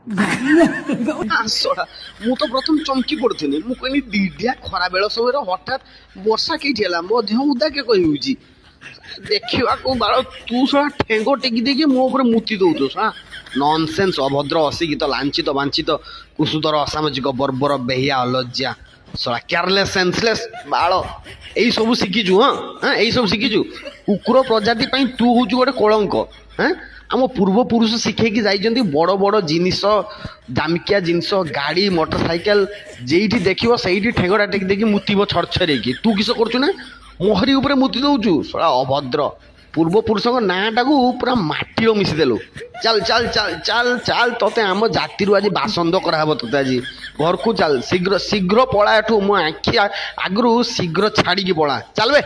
ଆସଡ଼ା ମୁଁ ତ ପ୍ରଥମ ଚମକି ପଡୁଥିଲି। ମୁଁ କହିଲି ଦିଦିଆ ଖରା ବେଳ ସମୟରେ ହଠାତ୍ ବର୍ଷା କେଇଠି ହେଲା, ମୋ ଦେହ ଉଦା କେ କହି ହେଉଛି। ଦେଖିବାକୁ ବାଳ ତୁ ଶଳା ଠେଙ୍ଗ ଟେକି ଦେଇକି ମୋ ଉପରେ ମୁତି ଦଉଛୁ ଶଳା ନନସେନ୍ସ ଅଭଦ୍ର ଅଶିକ୍ଷିତ ଲାଞ୍ଛିତ ବାଞ୍ଛିତ କୁସୁତର ଅସାମାଜିକ ବର୍ବର ବେହିଆ ଅଲଜ୍ଜା ଶଳା କେୟାରଲେସ୍ ସେନ୍ସଲେସ୍ ବାଳ ଏଇ ସବୁ ଶିଖିଛୁ। ହଁ ଏଇ ସବୁ ଶିଖିଛୁ। କୁକୁର ପ୍ରଜାତି ପାଇଁ ତୁ ହଉଛୁ ଗୋଟେ କଳଙ୍କ। ଆମ ପୂର୍ବପୁରୁଷ ଶିଖେଇକି ଯାଇଛନ୍ତି ବଡ଼ ବଡ଼ ଜିନିଷ ଦାମିକିଆ ଜିନିଷ ଗାଡ଼ି ମୋଟର ସାଇକେଲ ଯେଇଠି ଦେଖିବ ସେଇଠି ଠେଙ୍ଗଟା ଟେକି ଦେଇକି ମୁତିବ ଛରଛରେଇକି। ତୁ କିସ କରୁଛୁ ନା ମୋହରି ଉପରେ ମୁତି ଦଉଛୁ ଶଳା ଅଭଦ୍ର। ପୂର୍ବପୁରୁଷଙ୍କ ନାଁଟାକୁ ପୁରା ମାଟିର ମିଶିଦେଲୁ। ଚାଲ ଚାଲ ଚାଲ ଚାଲ ଚାଲ ତତେ ଆମ ଜାତିରୁ ଆଜି ବାସନ୍ଦ କରାହବ। ତତେ ଆଜି ଘରକୁ ଚାଲ ଶୀଘ୍ର ଶୀଘ୍ର ପଳା ଏଠୁ। ମୋ ଆଖି ଆଗରୁ ଶୀଘ୍ର ଛାଡ଼ିକି ପଳା ଚାଲ ବେ।